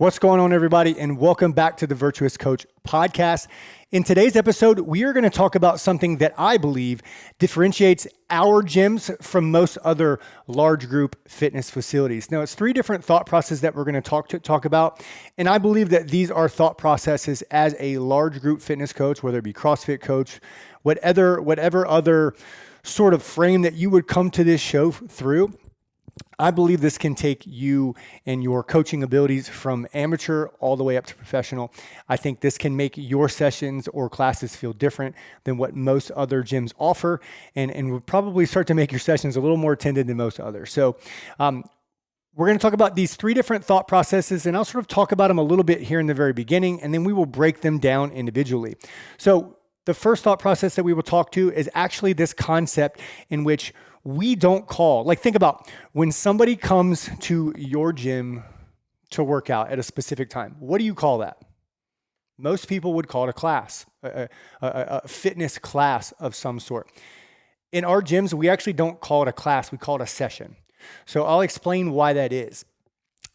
What's going on, everybody, and welcome back to the Virtuous Coach podcast. In today's episode, we are going to talk about something that I believe differentiates our gyms from most other large group fitness facilities. Now, it's three different thought processes that we're going to talk about, and I believe that these are thought processes as a large group fitness coach, whether it be CrossFit coach, whatever other sort of frame that you would come to this show through. I believe this can take you and your coaching abilities from amateur all the way up to professional. I think this can make your sessions or classes feel different than what most other gyms offer, and will probably start to make your sessions a little more attended than most others. So we're going to talk about these three different thought processes, and I'll sort of talk about them a little bit here in the very beginning, and then we will break them down individually. So the first thought process that we will talk to is actually this concept in which we don't call, like think about when somebody comes to your gym to work out at a specific time. What do you call that? Most people would call it a class, a fitness class of some sort. In our gyms, we actually don't call it a class, we call it a session. So I'll explain why that is.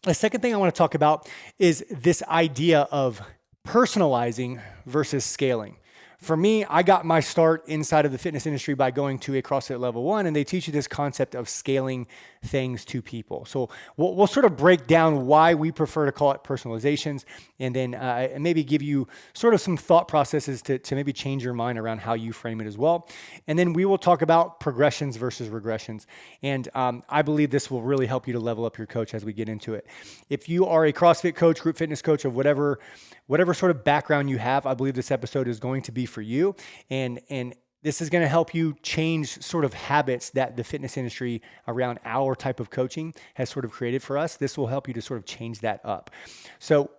The second thing I want to talk about is this idea of personalizing versus scaling. For me, I got my start inside of the fitness industry by going to a CrossFit Level 1, and they teach you this concept of scaling things to people. So we'll sort of break down why we prefer to call it personalizations, and then maybe give you sort of some thought processes to maybe change your mind around how you frame it as well. And then we will talk about progressions versus regressions. And I believe this will really help you to level up your coach as we get into it. If you are a CrossFit coach, group fitness coach of whatever sort of background you have, I believe this episode is going to be for you. And this is going to help you change sort of habits that the fitness industry around our type of coaching has sort of created for us. This will help you to sort of change that up. So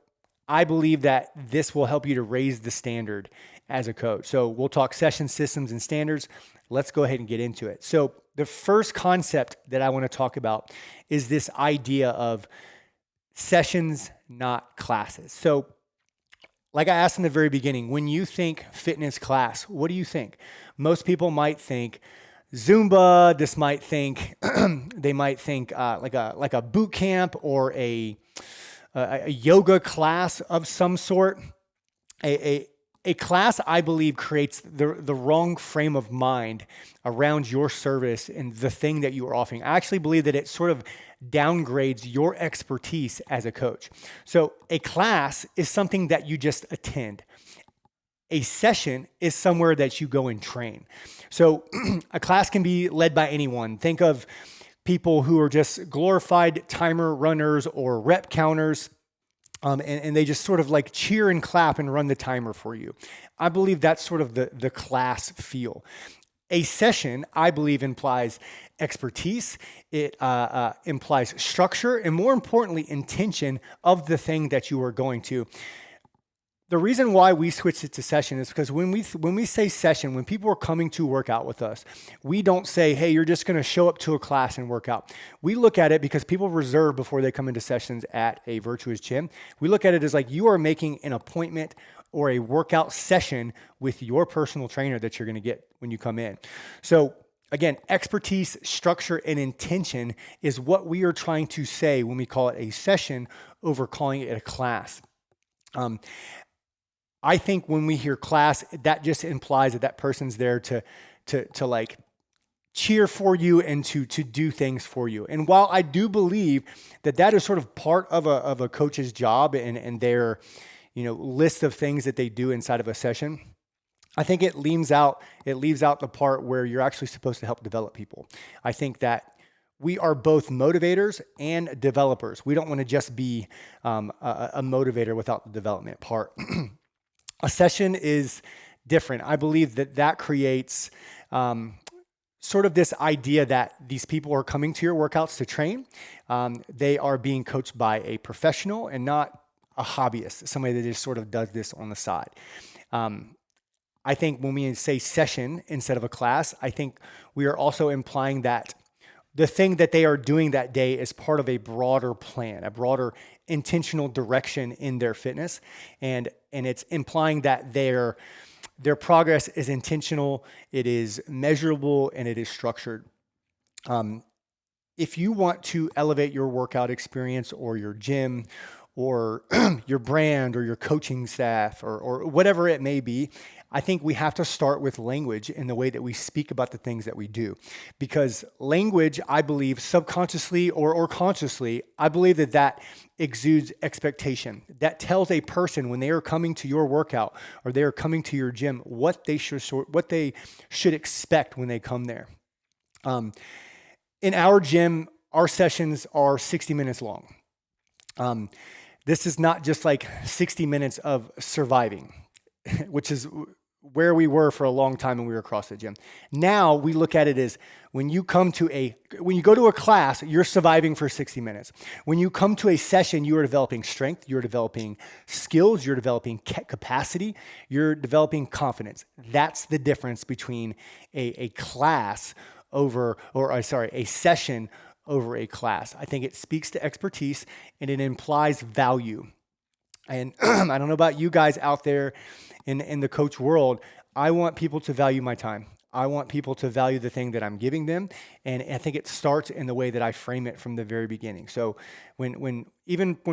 I believe that this will help you to raise the standard as a coach. So we'll talk session systems and standards. Let's go ahead and get into it. So the first concept that I want to talk about is this idea of sessions, not classes. So like I asked in the very beginning, when you think fitness class, what do you think? Most people might think Zumba. This might think they might think like a boot camp or a yoga class of some sort. A class, I believe, creates the wrong frame of mind around your service and the thing that you are offering. I actually believe that it sort of downgrades your expertise as a coach. So a class is something that you just attend. A session is somewhere that you go and train. So a class can be led by anyone. Think of people who are just glorified timer runners or rep counters. And they just sort of like cheer and clap and run the timer for you. I believe that's sort of the class feel. A session, I believe, implies expertise. It implies structure, and more importantly, intention of the thing that you are going to. The reason why we switched it to session is because when we say session, when people are coming to work out with us, we don't say, hey, you're just going to show up to a class and work out. We look at it because people reserve before they come into sessions at a Virtuous Gym. We look at it as like you are making an appointment or a workout session with your personal trainer that you're going to get when you come in. So again, expertise, structure, and intention is what we are trying to say when we call it a session over calling it a class. I think when we hear class, that just implies that person's there to like cheer for you and to do things for you. And while I do believe that is sort of part of a coach's job and their list of things that they do inside of a session, I think it leaves out the part where you're actually supposed to help develop people. I think that we are both motivators and developers. We don't want to just be a motivator without the development part. A session is different. I believe that creates sort of this idea that these people are coming to your workouts to train. They are being coached by a professional and not a hobbyist, somebody that just sort of does this on the side. I think when we say session instead of a class, I think we are also implying that the thing that they are doing that day is part of a broader plan, a broader intentional direction in their fitness. And it's implying that their progress is intentional, it is measurable, and it is structured. If you want to elevate your workout experience or your gym or your brand or your coaching staff or whatever it may be, I think we have to start with language in the way that we speak about the things that we do. Because language, I believe, subconsciously or consciously, I believe that exudes expectation. That tells a person when they are coming to your workout or they are coming to your gym what they should expect when they come there. In our gym, our sessions are 60 minutes long. This is not just like 60 minutes of surviving, which is where we were for a long time when we were across the gym. Now we look at it as when you go to a class, you're surviving for 60 minutes. When you come to a session, you are developing strength, you're developing skills, you're developing capacity, you're developing confidence. That's the difference between a session over a class. I think it speaks to expertise and it implies value. And I don't know about you guys out there in the coach world. I want people to value my time. I want people to value the thing that I'm giving them. And I think it starts in the way that I frame it from the very beginning. So when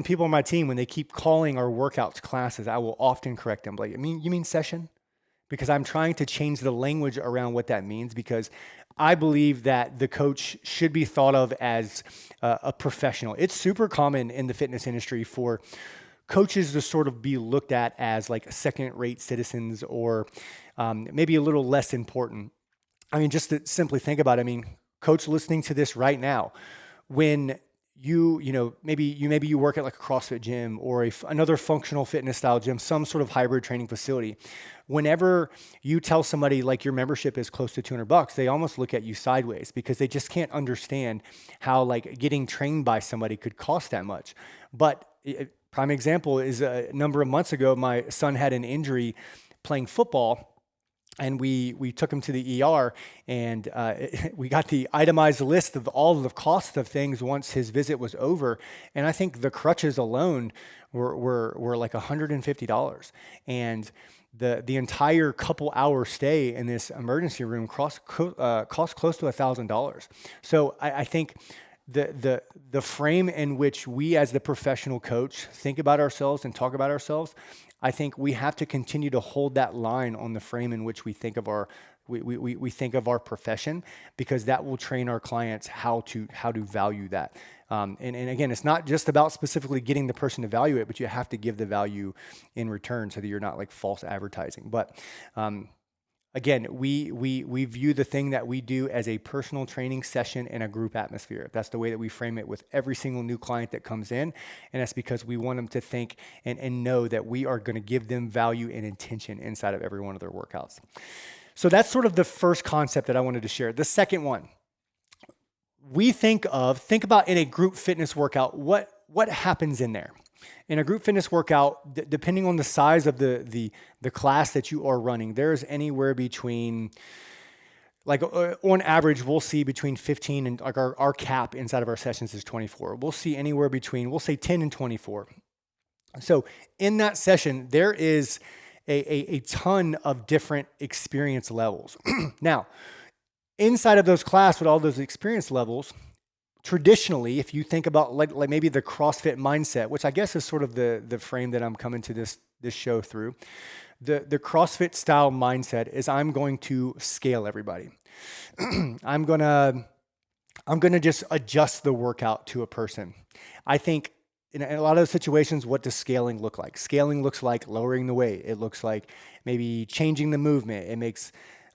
people on my team, when they keep calling our workouts classes, I will often correct them. Like, you mean session? Because I'm trying to change the language around what that means, because I believe that the coach should be thought of as a professional. It's super common in the fitness industry for coaches to sort of be looked at as like second-rate citizens or maybe a little less important. I mean, just to simply think about it, I mean, coach listening to this right now, when maybe you work at like a CrossFit gym or another functional fitness style gym, some sort of hybrid training facility. Whenever you tell somebody like your membership is close to $200, they almost look at you sideways because they just can't understand how like getting trained by somebody could cost that much. But prime example is a number of months ago, my son had an injury playing football. And we took him to the ER, and we got the itemized list of all of the costs of things once his visit was over. And I think the crutches alone were like $150, and the entire couple hour stay in this emergency room cost close to $1,000. So I think the frame in which we as the professional coach think about ourselves and talk about ourselves, I think we have to continue to hold that line on the frame in which we think of our profession, because that will train our clients how to value that. And again, it's not just about specifically getting the person to value it, but you have to give the value in return so that you're not like false advertising. But again, we view the thing that we do as a personal training session in a group atmosphere. That's the way that we frame it with every single new client that comes in. And that's because we want them to think and know that we are going to give them value and intention inside of every one of their workouts. So that's sort of the first concept that I wanted to share. The second one, we think about in a group fitness workout, what happens in there. In a group fitness workout, depending on the size of the class that you are running, there's anywhere between, like on average, we'll see between 15 and like our cap inside of our sessions is 24. We'll see anywhere between, we'll say 10 and 24. So in that session, there is a ton of different experience levels. Now, inside of those class with all those experience levels, traditionally, if you think about like maybe the CrossFit mindset, which I guess is sort of the frame that I'm coming to this show through, the CrossFit style mindset is I'm going to scale everybody. I'm gonna just adjust the workout to a person. I think in a lot of those situations, what does scaling look like? Scaling looks like lowering the weight. It looks like maybe changing the movement.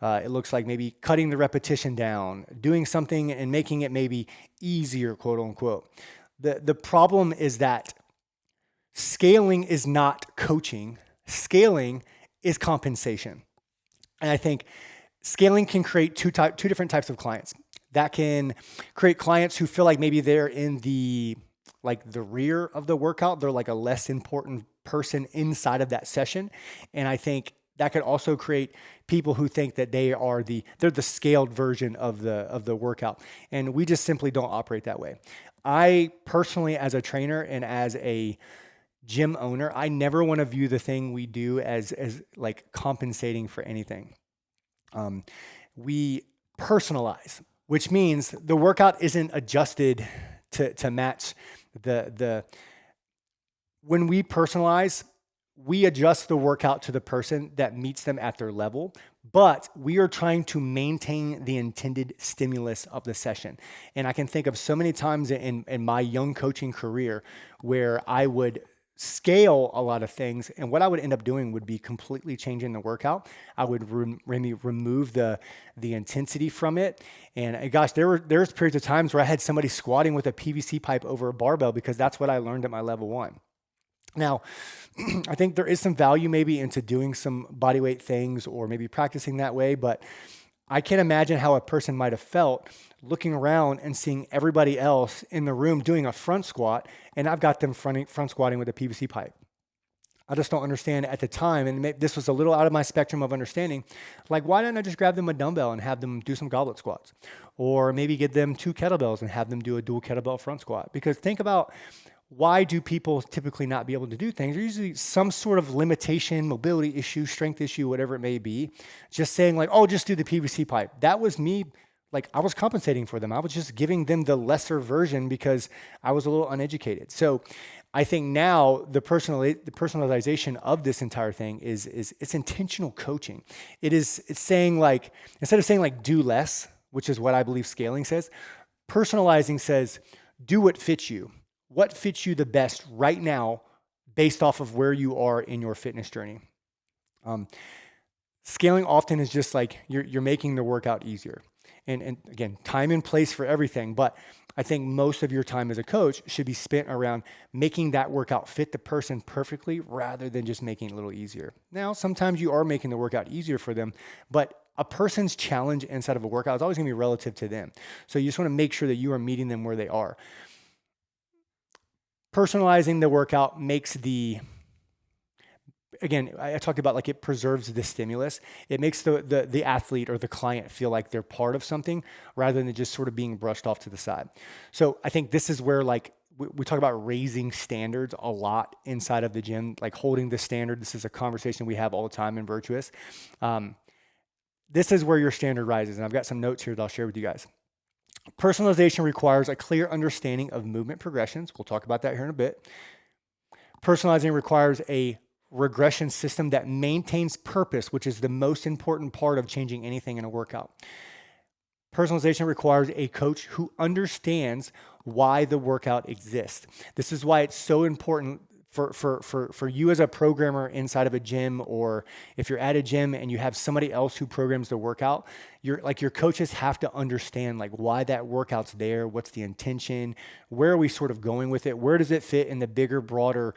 It looks like maybe cutting the repetition down, doing something and making it maybe easier, quote unquote. The problem is that scaling is not coaching. Scaling is compensation. And I think scaling can create two different types of clients. That can create clients who feel like maybe they're in the rear of the workout. They're like a less important person inside of that session. And I think that could also create people who think that they're the scaled version of the workout. And we just simply don't operate that way. I personally, as a trainer and as a gym owner, I never want to view the thing we do as like compensating for anything. We personalize, which means the workout isn't adjusted to match the When we personalize, we adjust the workout to the person that meets them at their level, but we are trying to maintain the intended stimulus of the session. And I can think of so many times in my young coaching career where I would scale a lot of things, and what I would end up doing would be completely changing the workout. I would remove the intensity from it. And gosh, there's periods of times where I had somebody squatting with a PVC pipe over a barbell because that's what I learned at my level 1. Now, I think there is some value maybe into doing some bodyweight things or maybe practicing that way, but I can't imagine how a person might have felt looking around and seeing everybody else in the room doing a front squat, and I've got them front squatting with a PVC pipe. I just don't understand at the time, and this was a little out of my spectrum of understanding. Like, why didn't I just grab them a dumbbell and have them do some goblet squats? Or maybe get them 2 kettlebells and have them do a dual kettlebell front squat? Because think about, why do people typically not be able to do things? There's usually some sort of limitation, mobility issue, strength issue, whatever it may be. Just saying like, oh, just do the PVC pipe. That was me. Like, I was compensating for them. I was just giving them the lesser version because I was a little uneducated. So I think now the personalization of this entire thing is it's intentional coaching. It's saying like, instead of saying like do less, which is what I believe scaling says, personalizing says do what fits you. What fits you the best right now based off of where you are in your fitness journey. Scaling often is just like you're making the workout easier. And again, time and place for everything. But I think most of your time as a coach should be spent around making that workout fit the person perfectly rather than just making it a little easier. Now, sometimes you are making the workout easier for them, but a person's challenge inside of a workout is always going to be relative to them. So you just want to make sure that you are meeting them where they are. Personalizing the workout makes again, I talked about like it preserves the stimulus. It makes the athlete or the client feel like they're part of something rather than just sort of being brushed off to the side. So I think this is where like we talk about raising standards a lot inside of the gym, like holding the standard. This is a conversation we have all the time in Virtuous. This is where your standard rises. And I've got some notes here that I'll share with you guys. Personalization requires a clear understanding of movement progressions. We'll talk about that here in a bit. Personalizing requires a regression system that maintains purpose, which is the most important part of changing anything in a workout. Personalization requires a coach who understands why the workout exists. This is why it's so important for you as a programmer inside of a gym, or if you're at a gym and you have somebody else who programs the workout, your coaches have to understand like why that workout's there, what's the intention, where are we sort of going with it, where does it fit in the bigger, broader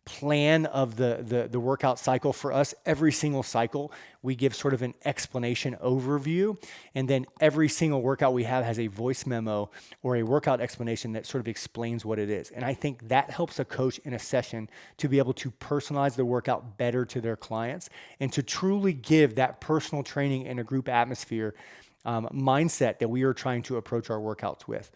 plan of the workout cycle. For us, every single cycle, we give sort of an explanation overview, and then every single workout we have has a voice memo or a workout explanation that sort of explains what it is. And I think that helps a coach in a session to be able to personalize the workout better to their clients and to truly give that personal training in a group atmosphere mindset that we are trying to approach our workouts with.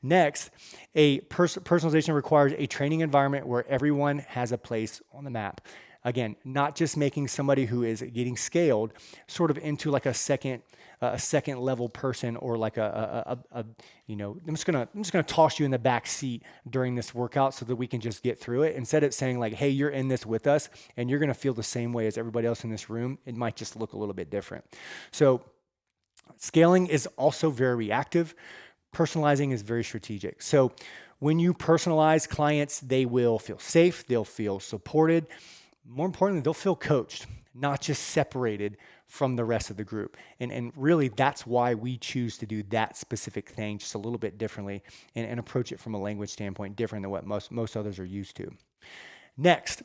Next, a personalization requires a training environment where everyone has a place on the map. Again, not just making somebody who is getting scaled sort of into like a second level person, or like I'm just gonna toss you in the back seat during this workout so that we can just get through it. Instead of saying like, hey, you're in this with us and you're gonna feel the same way as everybody else in this room. It might just look a little bit different. So scaling is also very reactive. Personalizing is very strategic. So when you personalize clients, they will feel safe, they'll feel supported. More importantly, they'll feel coached, not just separated from the rest of the group. And really, that's why we choose to do that specific thing just a little bit differently and approach it from a language standpoint different than what most others are used to. Next,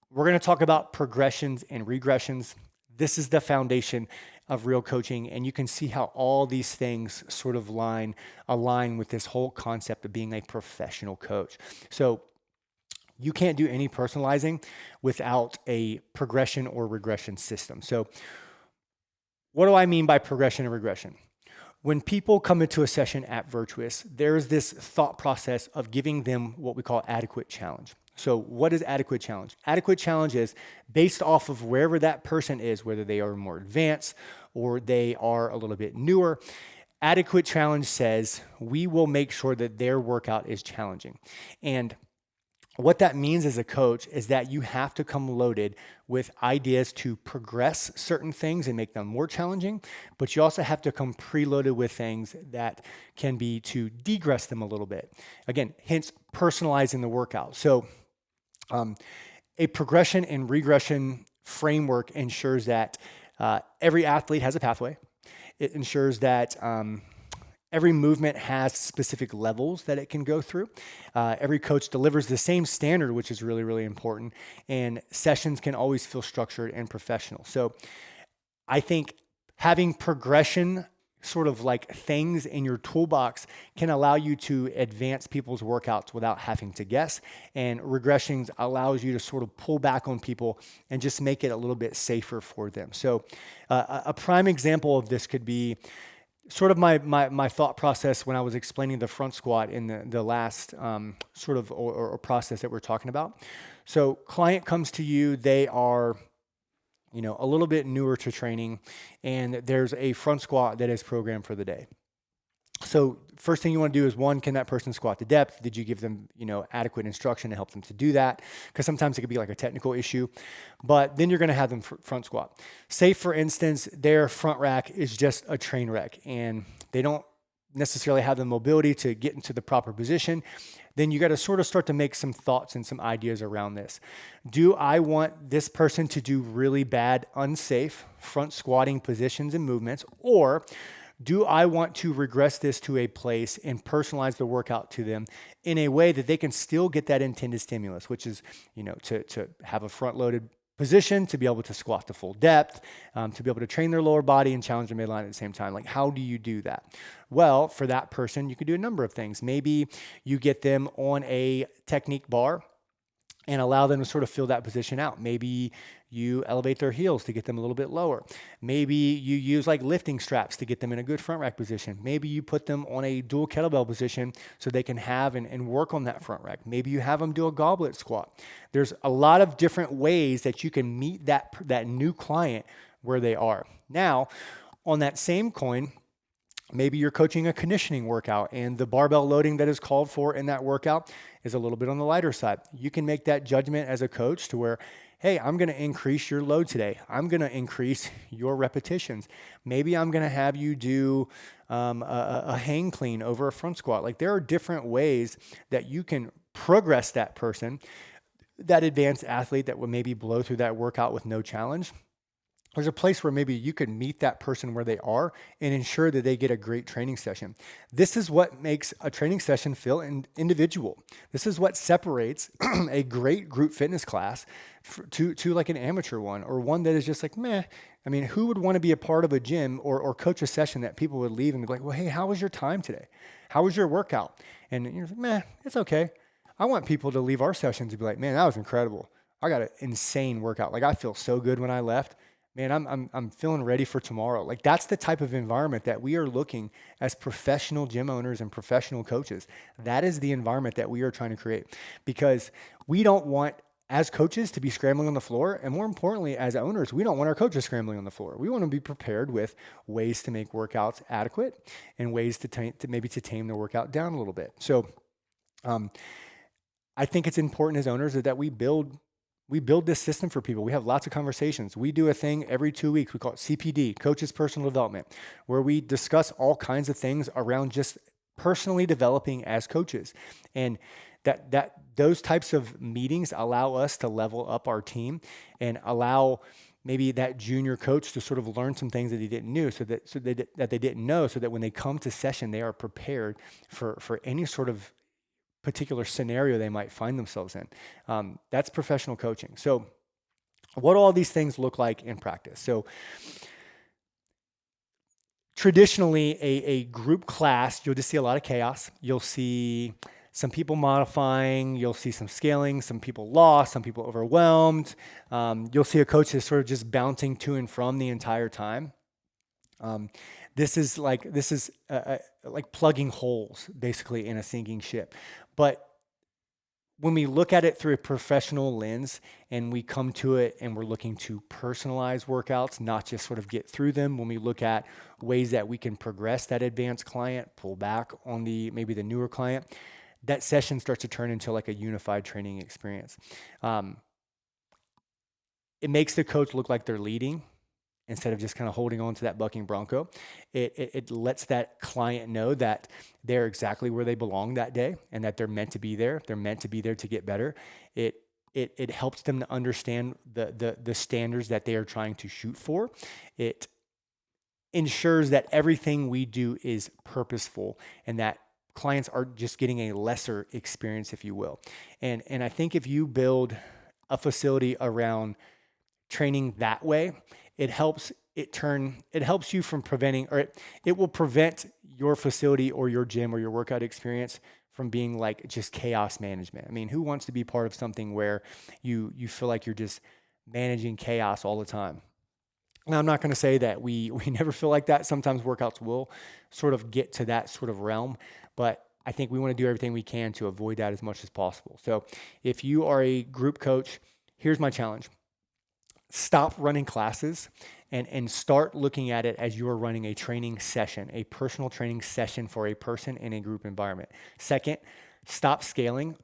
we're going to talk about progressions and regressions. This is the foundation of real coaching, and you can see how all these things sort of align with this whole concept of being a professional coach. So you can't do any personalizing without a progression or regression system. So what do I mean by progression and regression? When people come into a session at Virtuous, there's this thought process of giving them what we call adequate challenge. So what is adequate challenge? Adequate challenge is based off of wherever that person is, whether they are more advanced or they are a little bit newer. Adequate challenge says we will make sure that their workout is challenging. And What that means as a coach is that you have to come loaded with ideas to progress certain things and make them more challenging, but you also have to come preloaded with things that can be to degress them a little bit. Again, hence personalizing the workout. So a progression and regression framework ensures that every athlete has a pathway. It ensures that every movement has specific levels that it can go through. Every coach delivers the same standard, which is really, really important. And sessions can always feel structured and professional. So I think having progression sort of like things in your toolbox can allow you to advance people's workouts without having to guess. And regressions allows you to sort of pull back on people and just make it a little bit safer for them. So a prime example of this could be sort of my thought process when I was explaining the front squat in the last sort of or process that we're talking about. So client comes to you, they are a little bit newer to training, and there's a front squat that is programmed for the day. So first thing you want to do is, one, can that person squat to depth? Did you give them, adequate instruction to help them to do that? Because sometimes it could be like a technical issue, but then you're going to have them front squat. Say for instance, their front rack is just a train wreck and they don't necessarily have the mobility to get into the proper position. Then you got to sort of start to make some thoughts and some ideas around this. Do I want this person to do really bad, unsafe front squatting positions and movements, or do I want to regress this to a place and personalize the workout to them in a way that they can still get that intended stimulus, which is, to have a front loaded position, to be able to squat to full depth, to be able to train their lower body and challenge their midline at the same time. Like, how do you do that? Well, for that person, you could do a number of things. Maybe you get them on a technique bar and allow them to sort of fill that position out. Maybe you elevate their heels to get them a little bit lower. Maybe you use like lifting straps to get them in a good front rack position. Maybe you put them on a dual kettlebell position so they can have and work on that front rack. Maybe you have them do a goblet squat. There's a lot of different ways that you can meet that new client where they are. Now, on that same coin, maybe you're coaching a conditioning workout and the barbell loading that is called for in that workout is a little bit on the lighter side. You can make that judgment as a coach to where, hey, I'm going to increase your load today. I'm going to increase your repetitions. Maybe I'm going to have you do a hang clean over a front squat. Like, there are different ways that you can progress that person, that advanced athlete that would maybe blow through that workout with no challenge. There's a place where maybe you could meet that person where they are and ensure that they get a great training session. This is what makes a training session feel individual. This is what separates a great group fitness class to like an amateur one, or one that is just like, meh. I mean, who would want to be a part of a gym or coach a session that people would leave and be like, well, hey, how was your time today? How was your workout? And you're like, meh, it's okay. I want people to leave our sessions and be like, man, that was incredible. I got an insane workout. Like, I feel so good when I left. Man, I'm feeling ready for tomorrow. Like, that's the type of environment that we are looking as professional gym owners and professional coaches. That is the environment that we are trying to create, because we don't want, as coaches, to be scrambling on the floor. And more importantly, as owners, we don't want our coaches scrambling on the floor. We want to be prepared with ways to make workouts adequate and ways to tame the workout down a little bit. So I think it's important as owners that we build this system for people. We have lots of conversations. We do a thing every 2 weeks. We call it CPD, Coaches Personal Development, where we discuss all kinds of things around just personally developing as coaches. And that those types of meetings allow us to level up our team and allow maybe that junior coach to sort of learn some things that he didn't know, so that they didn't know, so that when they come to session, they are prepared for any sort of particular scenario they might find themselves in. That's professional coaching. So what do all these things look like in practice? So traditionally, a group class, you'll just see a lot of chaos. You'll see some people modifying, you'll see some scaling, some people lost, some people overwhelmed. You'll see a coach that's sort of just bouncing to and from the entire time. This is like plugging holes basically in a sinking ship. But when we look at it through a professional lens and we come to it and we're looking to personalize workouts, not just sort of get through them, when we look at ways that we can progress that advanced client, pull back on maybe the newer client, that session starts to turn into like a unified training experience. It makes the coach look like they're leading instead of just kind of holding on to that bucking bronco. It lets that client know that they're exactly where they belong that day and that they're meant to be there. They're meant to be there to get better. It helps them to understand the standards that they are trying to shoot for. It ensures that everything we do is purposeful and that clients are just getting a lesser experience, if you will. And I think if you build a facility around training that way, it helps you from preventing, or it will prevent your facility or your gym or your workout experience from being like just chaos management. I mean, who wants to be part of something where you feel like you're just managing chaos all the time? Now, I'm not going to say that we never feel like that. Sometimes workouts will sort of get to that sort of realm, but I think we want to do everything we can to avoid that as much as possible. So if you are a group coach, here's my challenge. Stop running classes and start looking at it as you are running a training session, a personal training session for a person in a group environment. Second, stop scaling,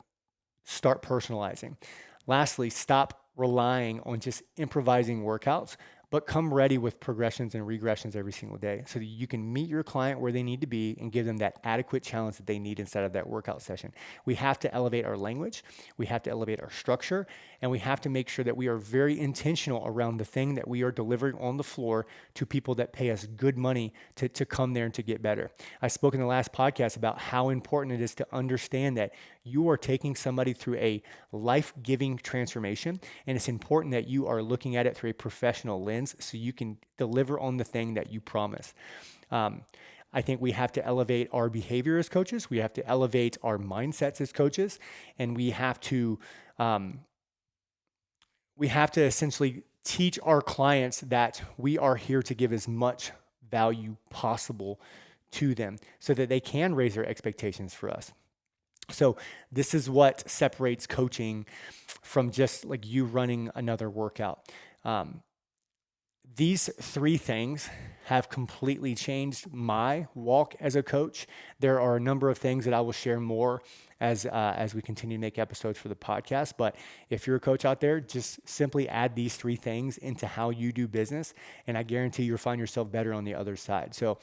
start personalizing. Lastly, stop relying on just improvising workouts, but come ready with progressions and regressions every single day so that you can meet your client where they need to be and give them that adequate challenge that they need inside of that workout session. We have to elevate our language, we have to elevate our structure, and we have to make sure that we are very intentional around the thing that we are delivering on the floor to people that pay us good money to come there and to get better. I spoke in the last podcast about how important it is to understand that you are taking somebody through a life-giving transformation, and it's important that you are looking at it through a professional lens so you can deliver on the thing that you promise. I think we have to elevate our behavior as coaches. We have to elevate our mindsets as coaches, and we have to essentially teach our clients that we are here to give as much value possible to them so that they can raise their expectations for us. So this is what separates coaching from just like you running another workout. These three things have completely changed my walk as a coach. There are a number of things that I will share more as we continue to make episodes for the podcast. But if you're a coach out there, just simply add these three things into how you do business, and I guarantee you'll find yourself better on the other side. So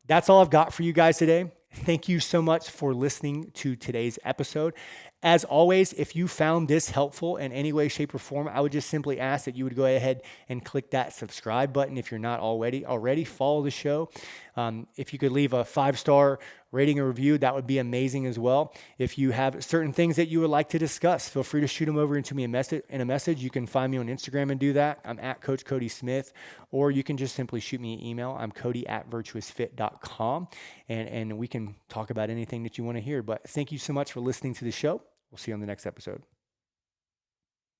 that's all I've got for you guys today. Thank you so much for listening to today's episode. As always, if you found this helpful in any way, shape, or form, I would just simply ask that you would go ahead and click that subscribe button if you're not already. Follow the show. If you could leave a 5-star rating or review, that would be amazing as well. If you have certain things that you would like to discuss, feel free to shoot them over into me in a message. You can find me on Instagram and do that. I'm at Coach Cody Smith, or you can just simply shoot me an email. I'm cody@virtuousfit.com, and we can talk about anything that you want to hear. But thank you so much for listening to the show. We'll see you on the next episode.